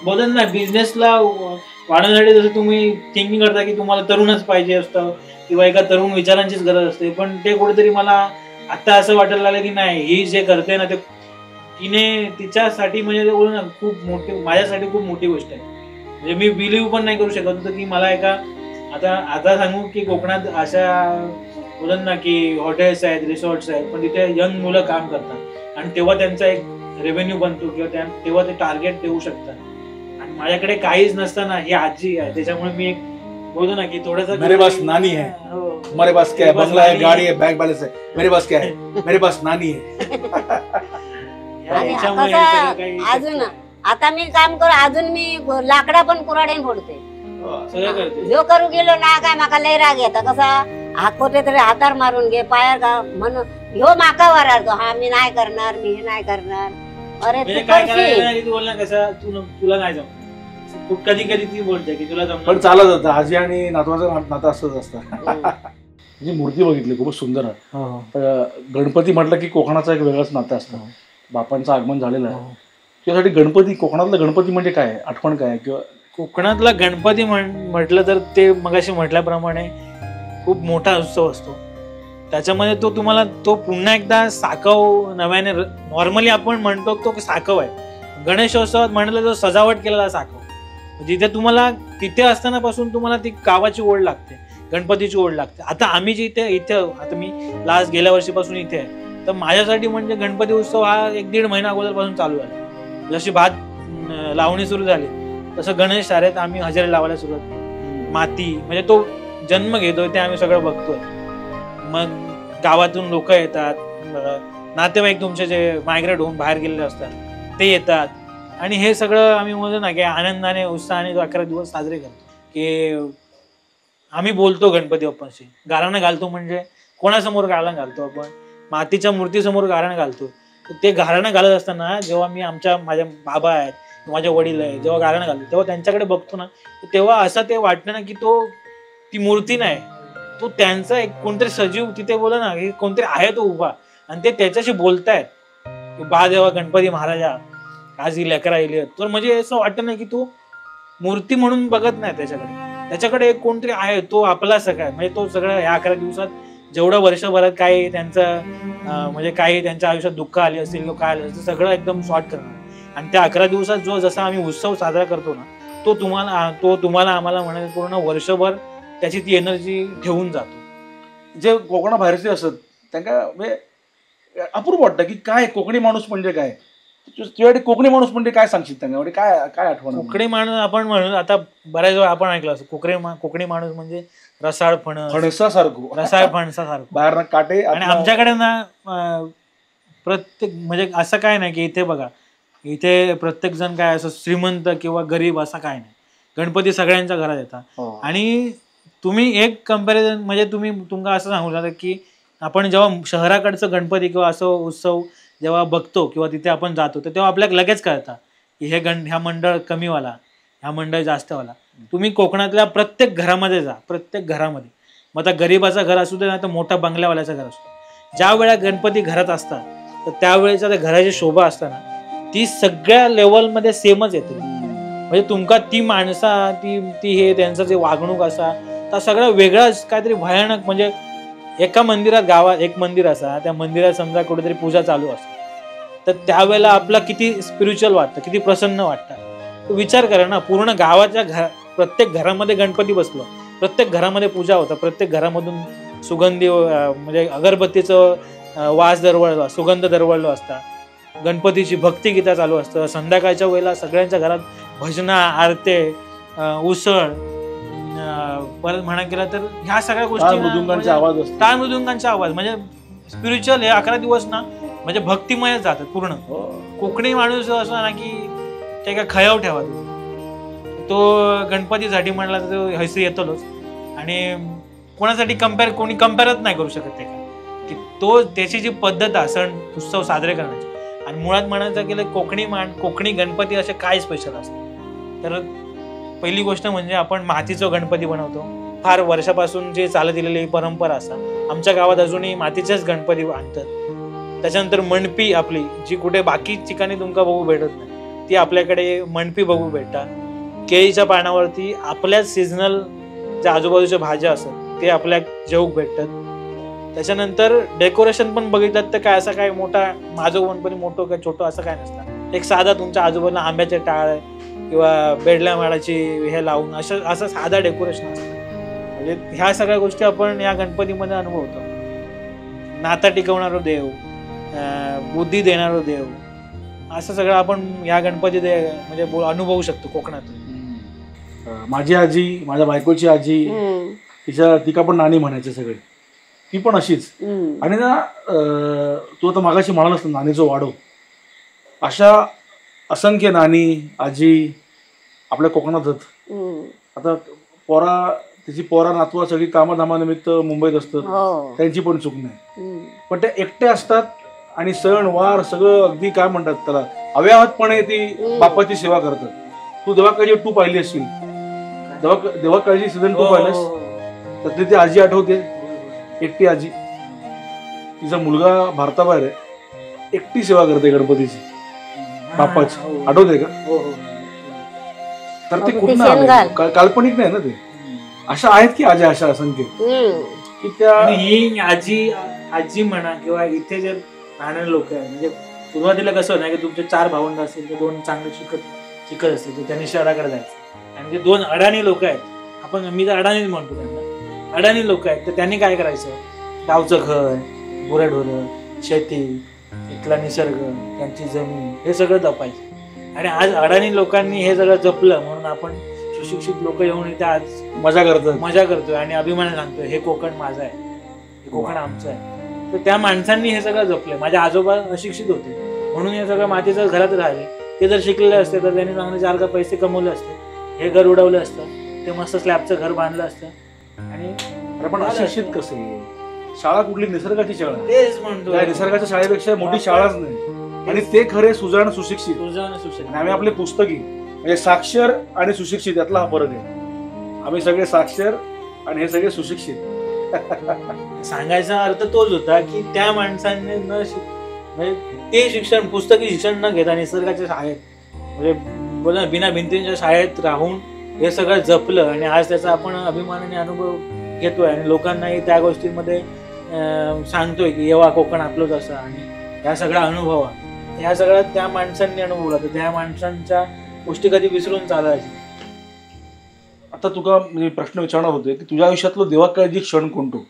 बोलत ना बिझनेसला वाढवण्यासाठी जसं तुम्ही थिंकिंग करता की तुम्हाला तरुणच पाहिजे असतं किंवा एका तरुण विचारांचीच गरज असते, पण ते कुठेतरी मला आता असं वाटायला लागलं की नाही, ही जे करते ना ते तिने तिच्यासाठी म्हणजे बोलू ना खूप मोठी, माझ्यासाठी खूप मोठी गोष्ट आहे. म्हणजे मी बिलीव्ह पण नाही करू शकत होतो की मला एका आता सांगू की कोकणात अशा बोलत ना की हॉटेल्स आहेत, रिसॉर्ट्स आहेत, पण तिथे यंग मुलं काम करतात आणि तेव्हा त्यांचा एक रेव्हेन्यू बनतो किंवा तेव्हा ते टार्गेट देऊ शकतात. आणि माझ्याकडे काहीच नसताना ही आजी आहे, त्याच्यामुळे मी एक बोलतो ना की थोडंसं मेरे पास नानी है, हमारे पास क्या है, बंगला है, गाड़ी है, बैंक बैलेंस है, मेरे पास क्या है, मेरे पास नानी है. आणि याच्यामुळे हे कसं सगळं काही अजून आता मी काम करू, अजून मी लाकडा पण कुराडेन फोडते. सगळं करते. जो करू गेलो ना काय माका लय राग येता, कसा हा कुठे तरी हातार मारून घे पायार का म्हणून ह्यो माका वराडतो, हा मी नाही करणार, मी हे नाही करणार. अरे म्हणजे तू काय करशील. करायचं नाही, तू बोल ना कसं तुला नाही जमत. कधी कधी ती बोलते की तुला जमत पण चालत होतं, आजी आणि नातवाचं नातं असंच असतं. जी मूर्ती बघितली खूपच सुंदर आहे. तर गणपती म्हटलं की कोकणाचं एक वेगळंच नातं असतं. बापांचं आगमन झालेलं आहे, त्यासाठी गणपती, कोकणातला गणपती म्हणजे काय आहे, आठवण काय आहे? किंवा कोकणातला गणपती म्हटलं तर ते मगाशी म्हटल्याप्रमाणे खूप मोठा उत्सव असतो. त्याच्यामध्ये तो तुम्हाला तो पुन्हा एकदा साकव नव्याने, नॉर्मली आपण म्हणतो तो साकव आहे. गणेशोत्सवात म्हटलं तर सजावट केलेला साकव, जिथे तुम्हाला तिथे असतानापासून तुम्हाला ती गावाची ओढ लागते, गणपतीची ओढ लागते. आता आम्ही जिथे इथे आता मी लास्ट गेल्या वर्षीपासून इथे आहे, तर माझ्यासाठी म्हणजे गणपती उत्सव हा 1-1.5 महिना अगोदरपासून चालू आहे. जशी भात लावणी सुरू झाली तसं गणेश शाळेत आम्ही हजेरी लावायला सुरुवात, माती म्हणजे तो जन्म घेतोय ते आम्ही सगळं बघतोय. मग गावातून लोक येतात, नातेवाईक तुमचे जे मायग्रेट होऊन बाहेर गेलेले असतात ते येतात, आणि हे सगळं आम्ही म्हणतो ना की आनंदाने उत्साहाने 11 दिवस साजरे करतो. की आम्ही बोलतो गणपती बाप्पांशी, गाराणं घालतो. म्हणजे कोणासमोर गाराणं घालतो आपण? मातीच्या मूर्तीसमोर गाराणं घालतो. ते गाराणं घालत असताना जेव्हा मी माझ्या बाबा आहेत, माझे वडील आहेत, जेव्हा गाराणं घालतो तेव्हा त्यांच्याकडे बघतो ना, तेव्हा असं ते वाटतं ना की ती मूर्ती नाही, तो त्यांचा एक कोणतरी सजीव तिथे बोला ना की कोणतरी आहे तो उभा, आणि ते त्याच्याशी बोलतायत की बा देवा गणपती महाराजा आज ही लेकरा येईल. तर म्हणजे असं वाटतं ना की तो मूर्ती म्हणून बघत नाही त्याच्याकडे एक कोणतरी आहे, तो आपला सगळा. म्हणजे तो सगळं ह्या 11 दिवसात जेवढं वर्षभरात काही त्यांचं म्हणजे काही त्यांच्या आयुष्यात दुःख आली असतील किंवा काय आलं असतील सगळं एकदम सॉर्ट करणार. आणि त्या 11 दिवसात जसा आम्ही उत्सव साजरा करतो ना, तो तुम्हाला आम्हाला म्हणायचं पूर्ण वर्षभर त्याची ती एनर्जी ठेवून जातो. जे कोकणाबाहेरचे असत त्यांना म्हणजे अपूर्व वाटतं की काय कोकणी माणूस म्हणजे काय. तुझ्याकडे कोकणी माणूस म्हणजे काय सांगशील त्यांना, काय काय आठवण? कोकणी माणूस आपण म्हणून आता बऱ्याच वेळा आपण ऐकलं असं कोकणी माणूस म्हणजे रसाळ फणसासारखं, रसाळ फणसासारखं बाहेर काटे. आणि आमच्याकडे ना प्रत्येक म्हणजे असं काय नाही की इथे बघा, इथे प्रत्येक जण काय असं श्रीमंत किंवा गरीब असं काय नाही. गणपती सगळ्यांच्या घरात येतात. आणि तुम्ही एक कंपॅरिझन म्हणजे तुमका असं सांगू शकता की आपण जेव्हा शहराकडचं गणपती किंवा असं उत्सव जेव्हा बघतो किंवा तिथे आपण जातो तर तेव्हा आपल्याला लगेच कळतं की ह्या मंडळ कमीवाला, ह्या मंडळ जास्तवाला. तुम्ही कोकणातल्या प्रत्येक घरामध्ये जा, प्रत्येक घरामध्ये, मग आता गरीबाचं घर असू दे ना तर मोठा बंगल्यावाल्याचं घर असू दे, ज्या वेळा गणपती घरात असतात तर त्यावेळेच्या त्या घराची शोभा असताना ती सगळ्या लेवलमध्ये सेमच येते. म्हणजे तुमका ती माणसा ती हे त्यांचं जे वागणूक असा तर सगळं वेगळाच काहीतरी भयानक. म्हणजे एका मंदिरात, गावात एक मंदिर असा, त्या मंदिरात समजा कुठेतरी पूजा चालू असते तर त्यावेळेला आपला किती स्पिरिच्युअल वाटतं, किती प्रसन्न वाटतं. विचार करा ना, पूर्ण गावाच्या प्रत्येक घरामध्ये गणपती बसलो, प्रत्येक घरामध्ये पूजा होता, प्रत्येक घरामधून सुगंधी म्हणजे अगरबत्तीचं वास दरवळलो, सुगंध दरवळलो असता, गणपतीची भक्तिगीता चालू असतं. संध्याकाळच्या वेळेला सगळ्यांच्या घरात भजना, आरते, उसळ, परत म्हणा केला तर ह्या सगळ्या गोष्टी, मृदुंगांचा आवाज असतो, टाळ मृदुंगांचा आवाज. म्हणजे स्पिरिच्युअल हे 11 दिवस ना म्हणजे भक्तिमय जातात पूर्ण. कोकणी माणूस असं ना की ते काय खयाव ठेवा तो गणपतीसाठी म्हणला तर तो हैसे येतोच. आणि कोणासाठी कोणी कम्पेअरच नाही करू शकत ते की तो त्याची जी पद्धत आहे सण उत्सव साजरे करण्याची. आणि मुळात म्हणायचं गेलं कोकणी गणपती असे काय स्पेशल असतात तर पहिली गोष्ट म्हणजे आपण मातीचा गणपती बनवतो. फार वर्षापासून जे चालत दिलेली परंपरा असा आमच्या गावात अजूनही मातीचेच गणपती आणतात. त्याच्यानंतर मणपी आपली जी कुठे बाकी ठिकाणी तुमका बघू भेटत नाही ती आपल्याकडे मणपी बघू भेटतात. केळीच्या पानावरती आपल्याच सिजनल ज्या आजूबाजूच्या भाज्या असतात ते आपल्या जेवूक भेटतात. त्याच्यानंतर डेकोरेशन पण बघितलं तर काय असं काय मोठा माझं गणपती मोठं काय छोटं असं काय नसतं. एक साधा तुमच्या आजूबाजूला आंब्याचे टाळ किंवा बेडल्या माडाची हे लावून असं साधा डेकोरेशन असतं. म्हणजे ह्या सगळ्या गोष्टी आपण या गणपतीमध्ये अनुभवतो. नाता टिकवणारो देव, बुद्धी देणारो देव, असं सगळं आपण या गणपती म्हणजे अनुभवू शकतो कोकणात. माझी आजी, माझ्या बायकोची आजी, तिका पण नानी म्हणायचे सगळे, ती पण अशीच. आणि ना तू आता मागाशी म्हणालास ना नानीचं वाडो, अशा असंख्य नानी आजी आपल्या कोकणात आहेत. आता तिची पोरा नातवा सगळी कामाधामानिमित्त मुंबईत असतात, त्यांची पण चूक नाही. पण ते एकटे असतात आणि सण वार सगळं अगदी काय म्हणतात त्याला अव्याहतपणे ती बाप्पाची सेवा करतात. तू देवाकाळजी 2 पाहिली असशील, देवाकाळजी सीझन 2 पाहिलंस तर ती आजी आठवते, एकटी आजी. तिचा मुलगा भारताबाहेर आहे, एकटी सेवा करते गणपतीची बाप्पाची, आठवते का? तर ते खूप काल्पनिक नाही ना ते. अशा आहेत की आजी अशा असंख्य की त्या ही आजी म्हणा किंवा इथे जे राहणारे लोक आहेत. म्हणजे सुरुवातीला कसं नाही की तुमचे 4 भावंड असतील तर 2 चांगले शिकत असतील तर त्यांनी शहराकडे जायचं. आणि जे 2 अडाणी लोक आहेत, मी तर अडाणीच म्हणतो त्यांना, अडाणी लोक आहेत, तर त्यांनी काय करायचं, गावचं घर, गुरंढोरं, शेती, इथला निसर्ग, त्यांची जमीन हे सगळं जपायचं. आणि आज अडाणी लोकांनी हे सगळं जपलं म्हणून आपण सुशिक्षित लोक येऊन इथे आज मजा करतोय आणि अभिमान सांगतोय हे कोकण माझं आहे, हे कोकण आमचं आहे. तर त्या माणसांनी हे सगळं जपलंय. माझे आजोबा अशिक्षित होते म्हणून हे सगळं मातीच्या घरात राहिले. ते जर शिकलेले असते तर त्यांनी चांगले 4 का पैसे कमवले असते, हे घर उडवलं असतं, ते मस्त स्लॅबचं घर बांधलं असतं. आणि पण अशिक्षित कसं, शाळा कुठली निसर्गाची शाळा, तेच म्हणतो, निसर्गाच्या शाळेपेक्षा मोठी शाळाच नाही. आणि ते खरे सुजाण सुशिक्षित. आम्ही आपले पुस्तकी म्हणजे साक्षर आणि सुशिक्षित यातला हा फरक आहे. आम्ही सगळे साक्षर आणि हे सगळे सुशिक्षित. सांगायचा अर्थ तोच होता की त्या माणसांनी म्हणजे ते शिक्षण पुस्तकी शिक्षण न घेता निसर्गाच्या शाळेत म्हणजे बोला बिना भिंतींच्या शाळेत राहून हे सगळं जपलं आणि आज त्याचा आपण अभिमानाने अनुभव घेतोय आणि लोकांनाही त्या गोष्टींमध्ये सांगतोय की येवा कोकण आपलंच असं. आणि ह्या सगळ्या अनुभवा ह्या सगळ्या त्या माणसांनी अनुभवला, तर त्या माणसांच्या गोष्टी कधी विसरून चालायची. आता तुका म्हणजे प्रश्न विचारणार होते की तुझ्या आयुष्यातलं देवाकाळजी क्षण कोणतो,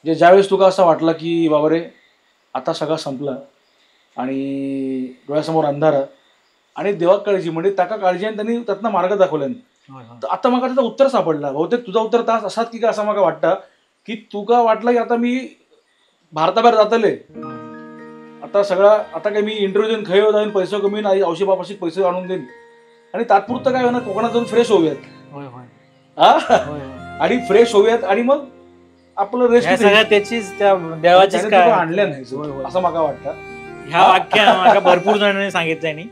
जे ज्यावेळेस तुका असं वाटलं की बाबा रे आता सगळं संपलं आणि डोळ्यासमोर अंधार आणि देवाकाळजी म्हणजे त्याका काळजी आणि त्यांनी त्यातनं मार्ग दाखवल्यान. तर आता मला त्याचं उत्तर सापडला. बहुतेक तुझा उत्तर तास असाच की असं मला वाटतं की तुका वाटलं की आता मी भारताबाहेर जातले, आता काय मी इंटरव्ह्यू देऊन खय जाऊन पैसे कमी नाही, औषध बापाशी पैसे आणून देईन आणि तात्पुरतं काय होणार कोकणात जाऊन फ्रेश होऊयात आणि फ्रेश होऊयात आणि मग आपलं रेस्ट त्याचीच त्या देवाचीच काय आणल्या नाही असं मला वाटतं. ह्या वाक्य भरपूर जणांनी सांगितलंय. आणि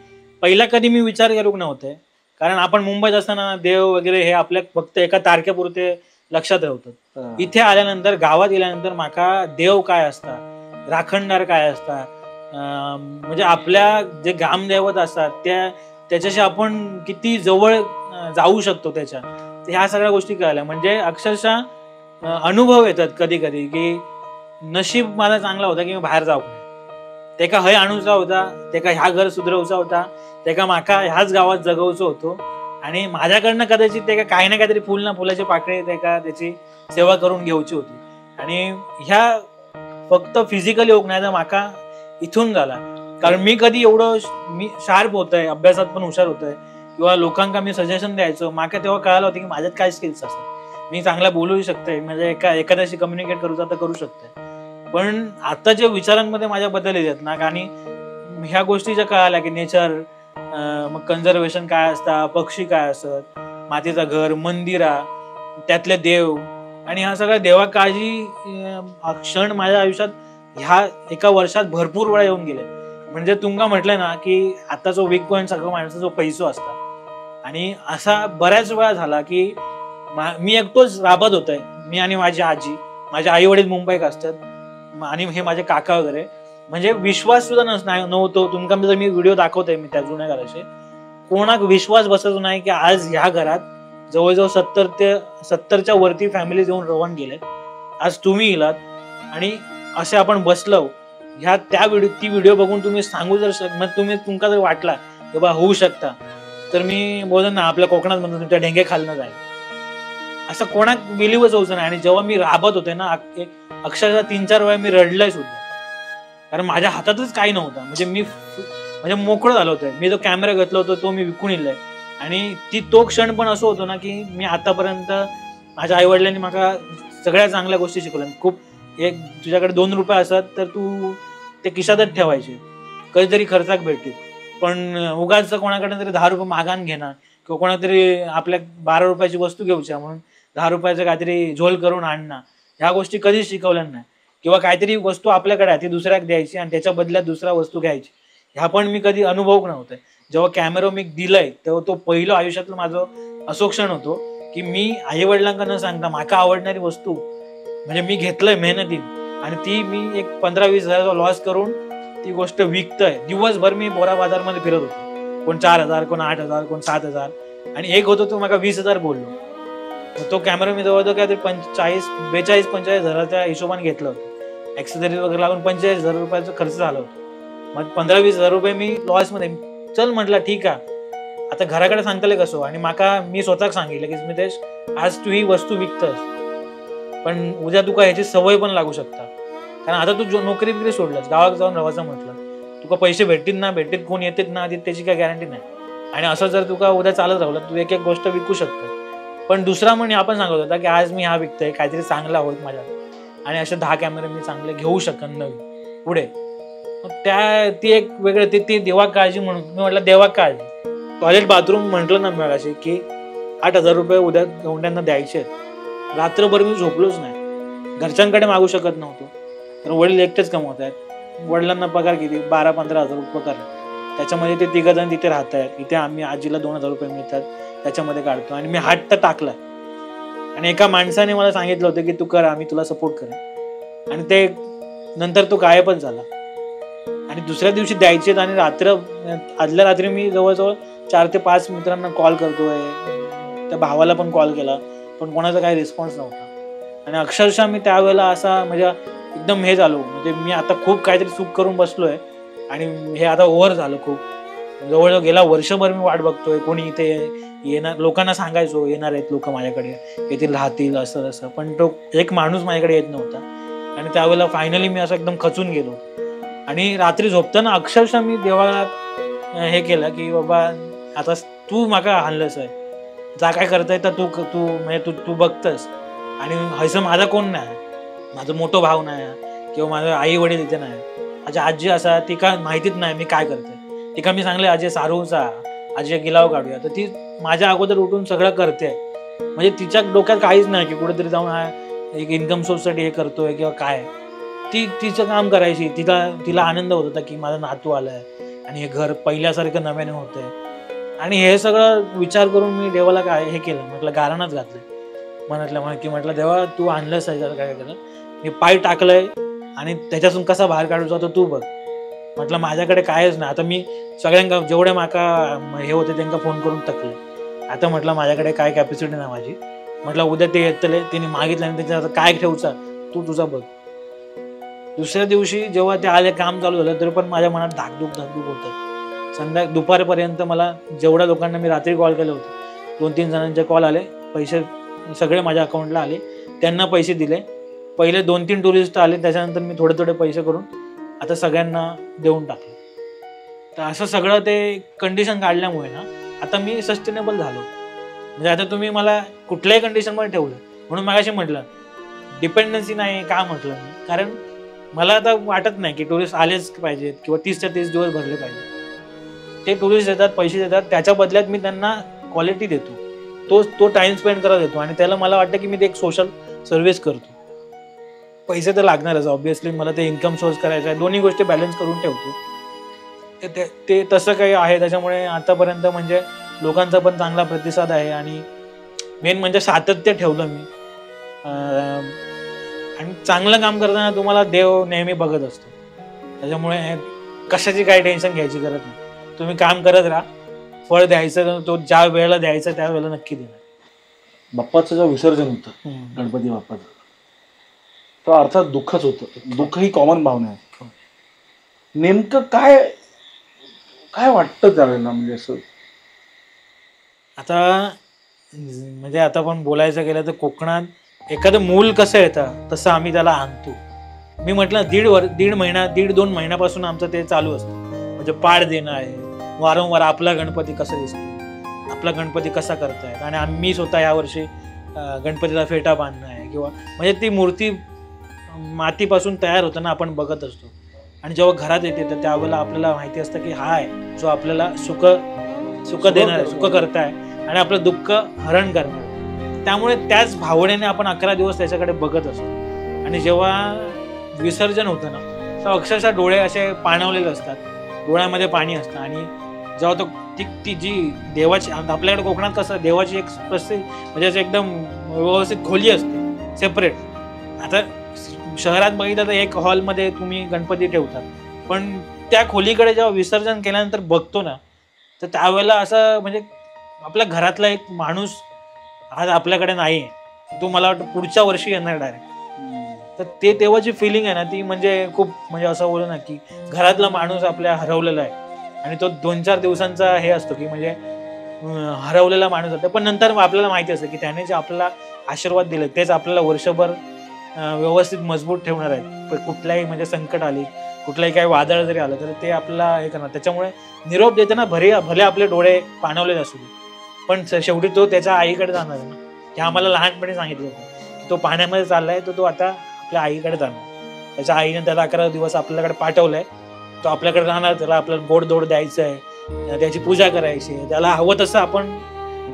पहिला कधी मी विचार करू नव्हते, कारण आपण मुंबईत असताना देव वगैरे हे आपल्या फक्त एका तारखेपुरते लक्षात ठेवतात. इथे आल्यानंतर गावात गेल्यानंतर माका देव काय असतात, राखणदार काय असतात, म्हणजे आपल्या जे ग्रामदैवत असतात त्याच्याशी आपण किती जवळ जाऊ शकतो त्याच्या, ह्या सगळ्या गोष्टी कळल्या. म्हणजे अक्षरशः अनुभव येतात कधी कधी की नशीब माझा चांगला होता की मी बाहेर जाऊ, ते का हय आणूचा होता, ते का ह्या घर सुधरवचा होता, ते का माका ह्याच गावात जगवचं होतो आणि माझ्याकडनं कदाचित ते का काही ना काहीतरी फुल ना फुलाचे पाकळे ते का त्याची सेवा करून घेऊची होती. आणि ह्या फक्त फिजिकली होत नाही तर माका इथून झाला, कारण मी कधी एवढं मी शार्प होतोय, अभ्यासात पण हुशार होतोय किंवा लोकांना मी सजेशन द्यायचो, माका तेव्हा कळालं होतं की माझ्यात काय स्किल्स असतात, मी चांगला बोलू शकते, म्हणजे एखाद्याशी कम्युनिकेट करू तर करू शकते. पण आता जे विचारांमध्ये माझ्या बदल येतात ना, आणि ह्या गोष्टी ज्या कळाल्या की नेचर, मग कन्झर्वेशन काय असतात, पक्षी काय असतात, मातीचं घर, मंदिरा, त्यातले देव आणि ह्या सगळ्या देवा काळजी क्षण माझ्या आयुष्यात ह्या एका वर्षात भरपूर वेळा येऊन गेले. म्हणजे तुमका म्हटलंय ना की आता जो वीक पॉईंट सगळं माणसाचा जो पैसो असता आणि असा बऱ्याच वेळा झाला की मी एकटोच राबत होतोय, मी आणि माझी आजी, माझे आई वडील मुंबईत असतात आणि हे माझे काका वगैरे. म्हणजे विश्वास सुद्धा नव्हतो. तुमका जर मी व्हिडिओ दाखवतोय मी त्या जुन्या घराचे, कोणाक विश्वास बसत नाही की आज ह्या घरात जवळजवळ 70च्या वरती फॅमिली येऊन रवान गेलेत. आज तुम्ही इलात आणि असे आपण बसलो ह्या ती व्हिडिओ बघून तुम्ही सांगू जर तुमका जर वाटला की बा होऊ शकता, तर मी बोलतो ना आपल्या कोकणात म्हणतो तुमच्या ढेंगे खालनं जाईल. असं कोणाक बिलीवच होतं नाही. आणि जेव्हा मी राबत होते ना अक्षरशः 3-4 वेळा मी रडलोय सुद्धा, कारण माझ्या हातातच काही नव्हतं. म्हणजे मोकळं झालं होतं. मी जो कॅमेरा घेतला होता तो मी विकून इलाय. आणि तो क्षण पण असं होतो ना की मी आतापर्यंत माझ्या आई वडिलांनी मला सगळ्या चांगल्या गोष्टी शिकवल्या. खूप तुझ्याकडे 2 रुपये असतात तर तू ते खिशातच ठेवायचे, कधीतरी खर्चाक भेटतील. पण उगाच कोणाकडे तरी 10 रुपये मागान घेणार किंवा कोणातरी आपल्या 12 रुपयाची वस्तू घेऊच्या म्हणून 10 रुपयाचं काहीतरी झोल करून आणणं, ह्या गोष्टी कधीच शिकवल्या नाही. किंवा काहीतरी वस्तू आपल्याकडे आहे ती दुसऱ्याक द्यायची आणि त्याच्या बदल्यात दुसरा वस्तू घ्यायची, ह्या पण मी कधी अनुभव नव्हते. जेव्हा कॅमेरा मी दिलाय तेव्हा तो पहिलं आयुष्यातलं माझं असो क्षण होतो की मी आई वडिलांना न सांगता माका आवडणारी वस्तू म्हणजे मी घेतलंय मेहनतीत आणि ती मी एक 15-20 हजाराचा लॉस करून ती गोष्ट विकतोय. दिवसभर मी बोरा बाजारमध्ये फिरत होतो, कोण 4,000, कोण 8,000, कोण 7,000 आणि एक होतो तो मला 20,000 बोललो. तो कॅमेरा मी जवळ काय 42-45 हजाराच्या हिशोबाने घेतला होता. ऍक्सेसरीज वगैरे लागून 45,000 रुपयाचा खर्च झाला होता. मग 15-20 हजार रुपये मी लॉस मध्ये. चल म्हटलं ठीक आहे, आता घराकडे सांगतले कसो. आणि मी स्वतः सांगितलं की स्मितेश, आज तू ही वस्तू विकतस पण उद्या तुका ह्याची सवय पण लागू शकता. कारण आता तू नोकरी बिकरी सोडलास, गावात जाऊन रवायचं म्हटलं, तुका पैसे भेटतील कोण येतात ना त्याची काय गॅरंटी नाही. आणि असं जर तुका उद्या चालत राहिलं तू एक गोष्ट विकू शकतो. पण दुसरा म्हणे आपण सांगत होता की आज मी हा विकतोय, काहीतरी चांगला होईल माझ्या आणि असे 10 कॅमेरे मी चांगले घेऊ शकन नवीन पुढे. ती एक वेगळं ती देवा काळजी म्हणून मी म्हटलं देवा काळजी. टॉयलेट बाथरूम म्हटलं ना मी अशी की 8,000 रुपये उद्या गवंड्यांना द्यायचे. रात्रभर मी झोपलोच नाही, घरच्यांकडे मागू शकत नव्हतो तर वडील एकटेच कमवत आहेत. वडिलांना पगार किती 12-15 हजार रुपये पगार, त्याच्यामध्ये ते 3 जण तिथे राहत आहेत. इथे आम्ही आजीला 2,000 रुपये मिळतात त्याच्यामध्ये काढतो. आणि मी हात तर टाकलाय आणि एका माणसाने मला सांगितलं होतं की तू कर, आम्ही तुला सपोर्ट करेन. आणि ते नंतर तो गायबच झाला. आणि दुसऱ्या दिवशी द्यायचे आणि आदल्या रात्री मी जवळजवळ 4 ते 5 मित्रांना कॉल करतोय, त्या भावाला पण कॉल केला पण कोणाचा काही रिस्पॉन्स नव्हता. आणि अक्षरशः मी त्यावेळेला असा म्हणजे एकदम हे झालो, म्हणजे मी आता खूप काहीतरी चूक करून बसलोय आणि हे आता ओव्हर झालं खूप. जवळजवळ गेला वर्षभर मी वाट बघतोय कोणी इथे येणार, लोकांना सांगायचो येणार आहेत लोक माझ्याकडे, येथील राहतील असं तसं, पण तो एक माणूस माझ्याकडे येत नव्हता. आणि त्यावेळेला फायनली मी असं एकदम खचून गेलो. आणि रात्री झोपताना अक्षरशः मी देवाला हे केलं की बाबा आता तू माका हाणलंस आहे, जा काय करताय तर तू बघतस. आणि हयसं माझा कोण नाही, माझं मोठं भाव नाही किंवा माझं आई वडील इथे नाही, माझी आजी असा ती का माहितीच नाही मी काय करतोय. ती का मी सांगले आजी सारूचा आजी गिलाव काढूया, तर ती माझ्या अगोदर उठून सगळं करते. म्हणजे तिच्या डोक्यात काहीच नाही की कुठेतरी जाऊन हा एक इन्कम सोर्ससाठी हे करतोय किंवा काय. ती तिचं काम करायची, तिला आनंद होत होता की माझा नातू आलाय आणि हे घर पहिल्यासारखं नव्याने होतंय. आणि हे सगळं विचार करून मी देवाला काय हे केलं, म्हटलं गाराणच घातलं. म्हटलं देवा तू आणलंच आहे, काय केलं मी पाय टाकलंय आणि त्याच्यातून कसा बाहेर काढू जातो तू बघ. म्हटलं माझ्याकडे कायच नाही. आता मी सगळ्यांना जेवढे माका हे होते त्यांना फोन करून तकले. आता म्हटलं माझ्याकडे काय कॅपॅसिटी नाही माझी. म्हटलं उद्या ते येतले त्यांनी मागितलं आणि त्याच्यात काय ठेवचा तू तुझा बघ. दुसऱ्या दिवशी जेव्हा ते आले काम चालू झालं तरी पण माझ्या मनात धाकधूक होतं. दुपारपर्यंत मला जेवढ्या लोकांना मी रात्री कॉल केले होते 2-3 जणांचे कॉल आले, पैसे सगळे माझ्या अकाउंटला आले, त्यांना पैसे दिले. पहिले 2-3 टुरिस्ट आले, त्याच्यानंतर मी थोडे पैसे करून आता सगळ्यांना देऊन टाकले. तर असं सगळं ते कंडिशन काढल्यामुळे ना आता मी सस्टेनेबल झालो. म्हणजे आता तुम्ही मला कुठल्याही कंडिशनमध्ये ठेवलं म्हणून मगाशी म्हटलं डिपेंडन्सी नाही का म्हटलं मी, कारण मला आता वाटत नाही की टुरिस्ट आलेच पाहिजेत किंवा 30च्या 30 दिवस भरले पाहिजे. ते टुरिस्ट येतात, पैसे देतात, त्याच्या बदल्यात मी त्यांना क्वालिटी देतो, तो टाइम स्पेंड करत येतो. आणि त्याला मला वाटतं की मी ते एक सोशल सर्व्हिस करतो. पैसे तर लागणारच ऑब्व्हियसली, मला ते इन्कम सोर्स करायचं आहे, दोन्ही गोष्टी बॅलन्स करून ठेवतो. ते तसं काही आहे. त्याच्यामुळे आतापर्यंत म्हणजे लोकांचा पण चांगला प्रतिसाद आहे आणि मेन म्हणजे सातत्य ठेवलं मी. आणि चांगलं काम करताना तुम्हाला देव नेहमी बघत असतो, त्याच्यामुळे कशाची काही टेन्शन घ्यायची गरज नाही. तुम्ही काम करत राहा, फळ द्यायचं तो ज्या वेळेला द्यायचं त्या वेळेला नक्की देणार. बाप्पाचं जेव्हा विसर्जन होतं गणपती बाप्पाचं, तर अर्थात दुःखच होतं. दुःख ही कॉमन भावना आहे. नेमकं काय काय वाटतं त्यावेळेला, म्हणजे असं आता म्हणजे आता पण बोलायचं गेलं तर कोकणात एखादं मूल कसं येतं तसं आम्ही त्याला आणतो. मी म्हटलं 1.5-2 महिन्यापासून आमचं ते चालू असतं. म्हणजे पाड देणं आहे वारंवार, आपला गणपती कसा दिसतो, आपला गणपती कसा करतायत. आणि आम्ही स्वतः यावर्षी गणपतीला फेटा बांधणं आहे किंवा म्हणजे ती मूर्ती मातीपासून तयार होताना आपण बघत असतो. आणि जेव्हा घरात येते तर त्यावेळेला आपल्याला माहिती असतं की हा आहे जो आपल्याला सुख देणार आहे, सुख करताय आणि आपलं दुःख हरण करणार. त्यामुळे त्याच भावनेने आपण 11 दिवस त्याच्याकडे बघत असतो. आणि जेव्हा विसर्जन होतं ना तेव्हा अक्षरशः डोळे असे पाणवलेले असतात, डोळ्यामध्ये पाणी असतं. आणि जेव्हा तो ती जी देवाची, आपल्याकडे कोकणात कसं देवाची एक म्हणजे एकदम व्यवस्थित खोली असते सेपरेट. आता शहरात बघितलं तर एक हॉलमध्ये तुम्ही गणपती ठेवतात, पण त्या खोलीकडे जेव्हा विसर्जन केल्यानंतर बघतो ना तर त्यावेळेला असं म्हणजे आपल्या घरातला एक माणूस आज आपल्याकडे नाही आहे, तो मला वाटतं पुढच्या वर्षी येणार डायरेक्ट. तर ते तेव्हाची फिलिंग आहे ना ती म्हणजे खूप म्हणजे असं बोलू ना की घरातला माणूस आपल्या हरवलेला आहे. आणि तो 2-4 दिवसांचा हे असतो की म्हणजे हरवलेला माणूस होता, पण नंतर आपल्याला माहिती असतं की त्याने जे आपल्याला आशीर्वाद दिले तेच आपल्याला वर्षभर व्यवस्थित मजबूत ठेवणार आहेत. कुठल्याही म्हणजे संकट आली, कुठलाही काही वादळ जरी आलं तर ते आपल्याला हे करणार. त्याच्यामुळे निरोप देताना भले आपले डोळे पाणवलेले असू दे, पण शेवटी तो त्याच्या आईकडे जाणार आहे ना. हे आम्हाला लहानपणी सांगितलं होतं की तो पाण्यामध्ये चाललाय तर तो आता आपल्या आईकडे जाणार. त्याच्या आईने त्याला 11 दिवस आपल्याकडे पाठवलंय, तो आपल्याकडे राहणार, त्याला आपल्याला गोडधोड द्यायचं आहे, त्याची पूजा करायची आहे, त्याला हवं तसं आपण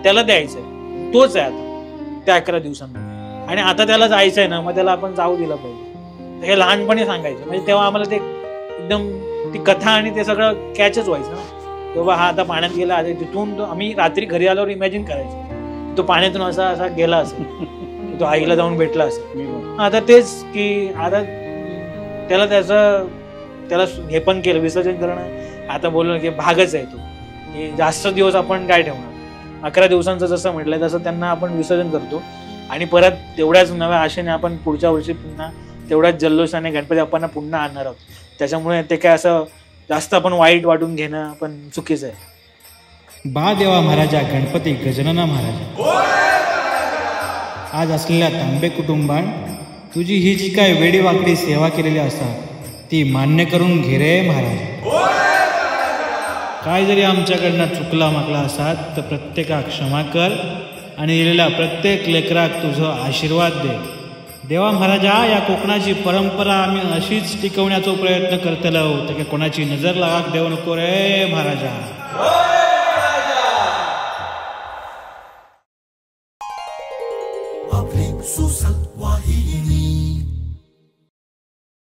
त्याला द्यायचं आहे. तोच आहे आता त्या 11 दिवसांमध्ये. आणि आता त्याला जायचं आहे ना, मग त्याला आपण जाऊ दिलं पाहिजे. हे लहानपणी सांगायचं, म्हणजे तेव्हा आम्हाला ते एकदम ती कथा आणि ते सगळं कॅचच व्हायचं ना. तेव्हा हा आता पाण्यात गेला, आता तिथून आम्ही रात्री घरी आल्यावर इमॅजिन करायचो तो पाण्यातून असा गेला असेल, तो आईला जाऊन भेटला असेल. आता तेच की आता त्याला हे पण केलं, विसर्जन करणं आता बोललो की भागच आहे तो, की जास्त दिवस आपण काय ठेवणार. 11 दिवसांचं जसं म्हटलंय तसं त्यांना आपण विसर्जन करतो आणि परत तेवढ्याच नव्या आशेने आपण पुढच्या वर्षी पुन्हा तेवढ्याच जल्लोषाने गणपती बाप्पांना पुन्हा आणणार आहोत. त्याच्यामुळे ते काय असं जास्त आपण वाईट वाटून घेणं पण चुकीचं आहे. बा देवा महाराजा गणपती गजानना महाराजा, आज असलेल्या तांबे कुटुंबान तुझी ही जी काय वेडीवाकडी सेवा केलेली असतात ती मान्य करून घे रे महाराज. काय जरी आमच्याकडनं चुकला मागला असात तर प्रत्येका क्षमा कर आणि दिलेल्या प्रत्येक लेकराक तुझं आशीर्वाद दे. देवा महाराजा, या कोकणाची परंपरा आम्ही अशीच टिकवण्याचा प्रयत्न करतलो, तर कोणाची नजर लागाक देऊ नको रे महाराजा.